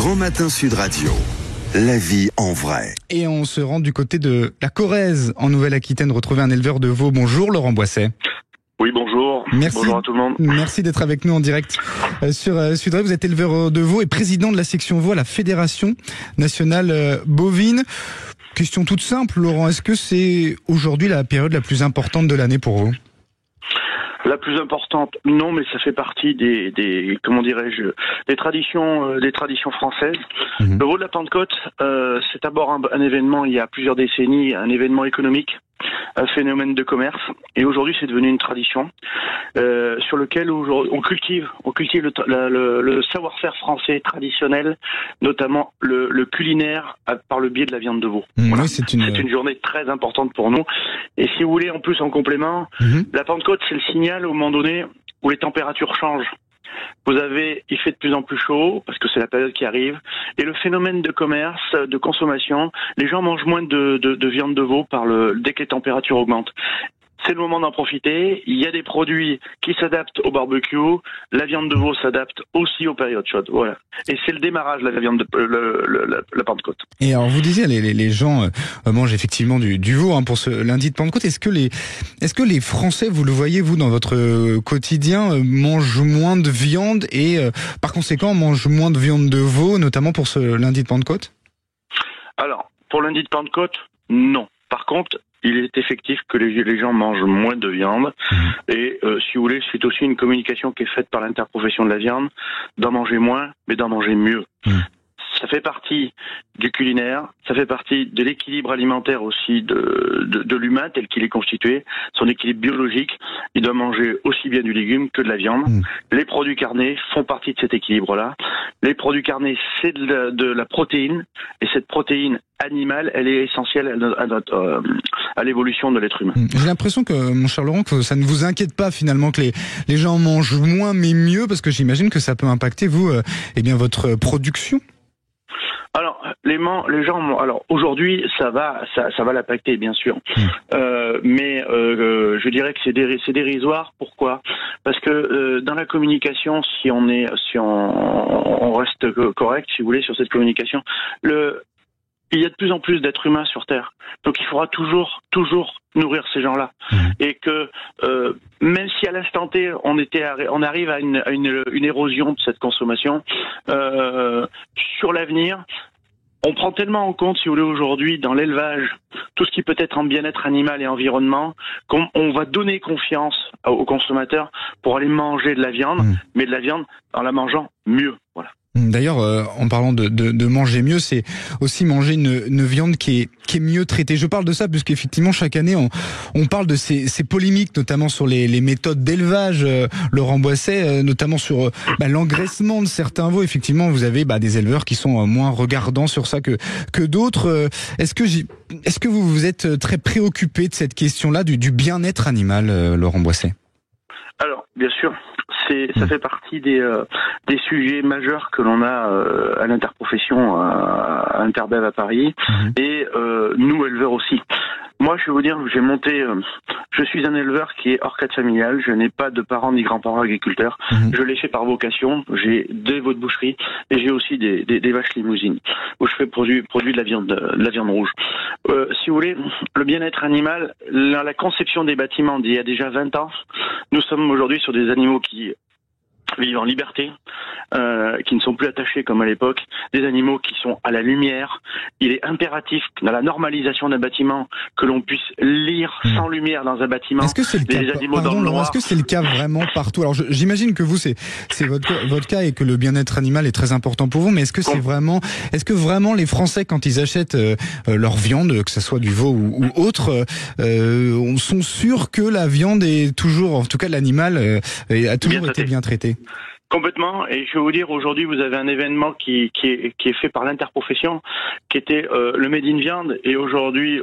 Grand Matin Sud Radio. La vie en vrai. Et on se rend du côté de la Corrèze, en Nouvelle-Aquitaine, retrouver un éleveur de veaux. Bonjour Laurent Boisset. Oui, bonjour. Merci. Bonjour à tout le monde. Merci d'être avec nous en direct sur Sud Radio. Vous êtes éleveur de veaux et président de la section veaux à la Fédération nationale bovine. Question toute simple, Laurent. Est-ce que c'est aujourd'hui la période la plus importante de l'année pour vous ? La plus importante, non, mais ça fait partie des traditions françaises. Le veau de la Pentecôte, c'est d'abord un événement il y a plusieurs décennies, un événement économique, un phénomène de commerce, et aujourd'hui c'est devenu une tradition sur lequel on cultive le savoir-faire français traditionnel, notamment le culinaire par le biais de la viande de veau. Voilà. Oui, c'est une journée très importante pour nous. Et si vous voulez, en plus en complément, la Pentecôte c'est le signal au moment donné où les températures changent. Il fait de plus en plus chaud, parce que c'est la période qui arrive, et le phénomène de commerce, de consommation, les gens mangent moins de viande de veau dès que les températures augmentent. C'est le moment d'en profiter. Il y a des produits qui s'adaptent au barbecue. La viande de veau s'adapte aussi aux périodes chaudes. Voilà. Et c'est le démarrage de la viande la Pentecôte. Et alors vous disiez, les gens mangent effectivement du veau pour ce lundi de Pentecôte. Est-ce que les Français, vous le voyez vous dans votre quotidien, mangent moins de viande et par conséquent mangent moins de viande de veau, notamment pour ce lundi de Pentecôte ? Alors, pour lundi de Pentecôte, non. Par contre, il est effectif que les gens mangent moins de viande et si vous voulez, c'est aussi une communication qui est faite par l'interprofession de la viande, d'en manger moins, mais d'en manger mieux. Ça fait partie du culinaire, ça fait partie de l'équilibre alimentaire aussi de l'humain tel qu'il est constitué, son équilibre biologique. Il doit manger aussi bien du légume que de la viande. Les produits carnés font partie de cet équilibre-là. Les produits carnés, c'est de la protéine, et cette protéine animale, elle est essentielle à l'évolution de l'être humain. J'ai l'impression que, mon cher Laurent, que ça ne vous inquiète pas finalement que les gens mangent moins mais mieux, parce que j'imagine que ça peut impacter vous, votre production. Alors, les gens, alors aujourd'hui, ça va l'impacter, bien sûr. Mais je dirais que c'est dérisoire. Pourquoi ? Parce que dans la communication, si on reste correct, si vous voulez, sur cette communication, il y a de plus en plus d'êtres humains sur Terre. Donc il faudra toujours nourrir ces gens-là. Et que même si à l'instant T on arrive à une érosion de cette consommation, sur l'avenir, on prend tellement en compte, si vous voulez, aujourd'hui, dans l'élevage, tout ce qui peut être en bien-être animal et environnement, qu'on va donner confiance aux consommateurs pour aller manger de la viande, mais de la viande en la mangeant mieux. Voilà. D'ailleurs, en parlant de manger mieux, c'est aussi manger une viande qui est mieux traitée. Je parle de ça puisqu'effectivement chaque année on parle de ces polémiques, notamment sur les méthodes d'élevage. Laurent Boisset, notamment sur l'engraissement de certains veaux. Effectivement, vous avez des éleveurs qui sont moins regardants sur ça que d'autres. Est-ce que vous êtes très préoccupé de cette question-là du bien-être animal, Laurent Boisset ? Alors, bien sûr. Ça fait partie des sujets majeurs que l'on a à l'interprofession à Interbev à Paris et nous éleveurs aussi. Moi, je vais vous dire, je suis un éleveur qui est hors cadre familial. Je n'ai pas de parents ni grands-parents agriculteurs. Je l'ai fait par vocation. J'ai des veaux de boucherie et j'ai aussi des vaches limousines où je fais produit de la viande rouge. Si vous voulez, le bien-être animal, la conception des bâtiments d'il y a déjà 20 ans, nous sommes aujourd'hui sur des animaux qui vivent en liberté, qui ne sont plus attachés comme à l'époque, des animaux qui sont à la lumière. Il est impératif dans la normalisation d'un bâtiment que l'on puisse lire sans lumière dans un bâtiment. Est-ce que c'est le cas, est-ce que c'est le cas vraiment partout ? Alors j'imagine que vous c'est votre cas et que le bien-être animal est très important pour vous, mais est-ce que vraiment les Français, quand ils achètent leur viande, que ce soit du veau ou autre, sont sûrs que la viande est toujours, en tout cas l'animal a toujours été bien traité ? Complètement, et je vais vous dire, aujourd'hui vous avez un événement qui est fait par l'interprofession, qui était le Made in Viande, et aujourd'hui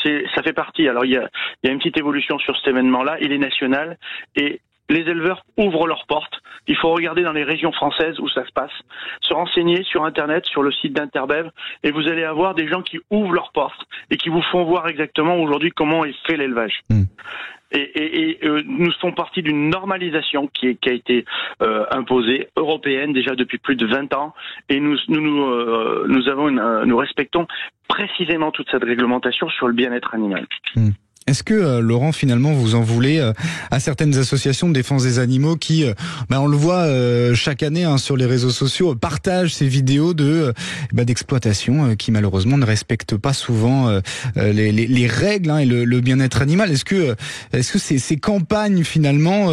ça fait partie. Alors il y a une petite évolution sur cet événement-là, il est national, et les éleveurs ouvrent leurs portes. Il faut regarder dans les régions françaises où ça se passe, se renseigner sur Internet, sur le site d'Interbev, et vous allez avoir des gens qui ouvrent leurs portes et qui vous font voir exactement aujourd'hui comment est fait l'élevage. Nous sommes partis d'une normalisation qui a été imposée, européenne déjà depuis plus de 20 ans, et nous respectons précisément toute cette réglementation sur le bien-être animal. Est-ce que, Laurent, finalement, vous en voulez à certaines associations de défense des animaux qui, on le voit chaque année sur les réseaux sociaux, partagent ces vidéos d'exploitation qui malheureusement ne respectent pas souvent les règles et le bien-être animal. Est-ce que ces campagnes finalement,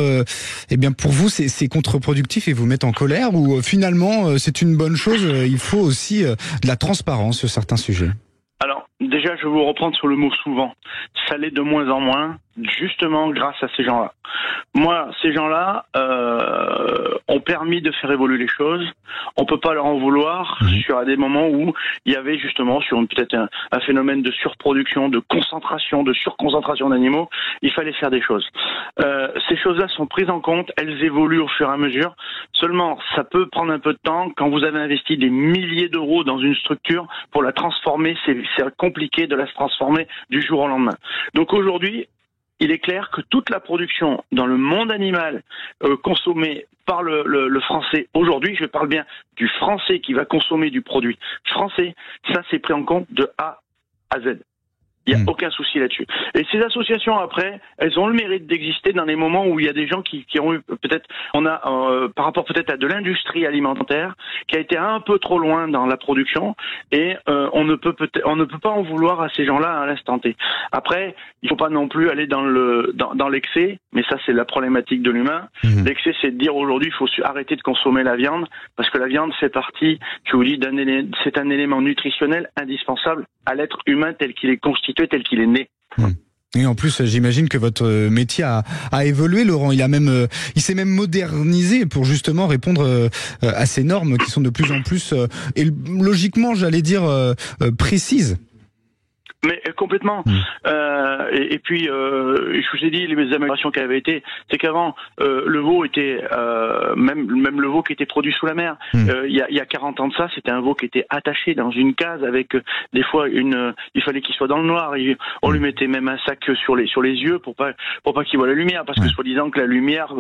pour vous c'est contre-productif et vous mettent en colère, ou finalement c'est une bonne chose? Il faut aussi de la transparence sur certains sujets. Alors, déjà, je vais vous reprendre sur le mot souvent. Ça l'est de moins en moins, justement grâce à ces gens-là. Moi, ces gens-là ont permis de faire évoluer les choses. On peut pas leur en vouloir sur des moments où il y avait justement sur peut-être un phénomène de surproduction, de concentration, de surconcentration d'animaux. Il fallait faire des choses. Ces choses-là sont prises en compte, elles évoluent au fur et à mesure. Seulement, ça peut prendre un peu de temps. Quand vous avez investi des milliers d'euros dans une structure, pour la transformer, c'est compliqué de la transformer du jour au lendemain. Donc aujourd'hui, il est clair que toute la production dans le monde animal consommée par le français aujourd'hui, je parle bien du français qui va consommer du produit français, ça c'est pris en compte de A à Z. Il n'y a aucun souci là-dessus. Et ces associations, après, elles ont le mérite d'exister dans les moments où il y a des gens qui ont eu peut-être, par rapport peut-être à de l'industrie alimentaire, qui a été un peu trop loin dans la production, et on ne peut pas en vouloir à ces gens-là à l'instant T. Après, il faut pas non plus aller dans l'excès, mais ça c'est la problématique de l'humain. L'excès, c'est de dire aujourd'hui, il faut arrêter de consommer la viande, parce que la viande fait partie, je vous dis, c'est un élément nutritionnel indispensable à l'être humain tel qu'il est constitué, tel qu'il est né. Et en plus, j'imagine que votre métier a évolué, Laurent. Il s'est même modernisé pour justement répondre à ces normes qui sont de plus en plus, et logiquement, j'allais dire, précises. Mais complètement. Et puis, je vous ai dit, les améliorations qui avaient été, c'est qu'avant, le veau était, même le veau qui était produit sous la mer, il y a 40 ans de ça, c'était un veau qui était attaché dans une case avec, des fois, il fallait qu'il soit dans le noir, on lui mettait même un sac sur les yeux pour pas qu'il voit la lumière, parce que soi-disant que la lumière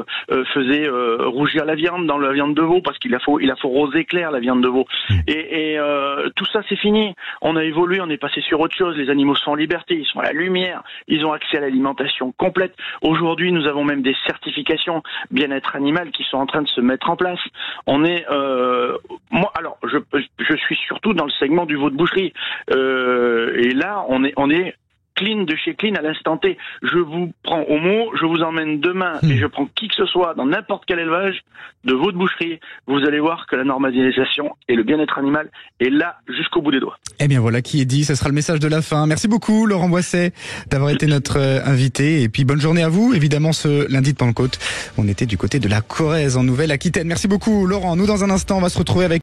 faisait rougir la viande dans la viande de veau, parce qu'il faut roser clair la viande de veau. Et tout ça, c'est fini. On a évolué, on est passé sur autre chose. Les animaux sont en liberté, ils sont à la lumière, ils ont accès à l'alimentation complète. Aujourd'hui, nous avons même des certifications bien-être animal qui sont en train de se mettre en place. On est, moi, alors, je suis surtout dans le segment du veau de boucherie, et là, on est clean de chez clean à l'instant T. Je vous prends au mot, je vous emmène demain et je prends qui que ce soit dans n'importe quel élevage de veau de boucherie. Vous allez voir que la normalisation et le bien-être animal est là jusqu'au bout des doigts. Eh bien voilà qui est dit, ce sera le message de la fin. Merci beaucoup Laurent Boisset d'avoir été notre invité, et puis bonne journée à vous. Évidemment ce lundi de Pentecôte, on était du côté de la Corrèze en Nouvelle-Aquitaine. Merci beaucoup Laurent. Nous dans un instant on va se retrouver avec